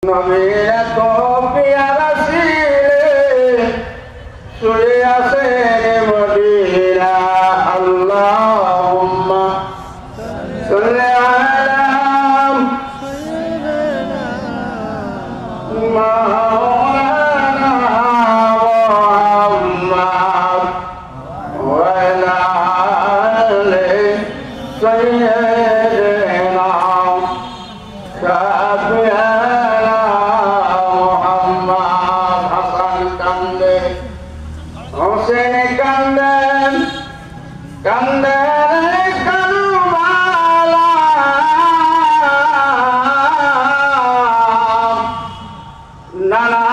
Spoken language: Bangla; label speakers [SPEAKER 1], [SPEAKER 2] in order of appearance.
[SPEAKER 1] নবীর এত পেয়ারা ছিলে শুয়ে আছেন মদিনা আল্লাহুম্মা সাল্লি আলা মাওলানা মুহাম্মদ ওয়া আলা আলি সাইয়্যিদিনা শাফি'ানা মুহাম্মদ। হাসান কান্দে, হোসেন কান্দেন, কান্দেন কারবালা, নানা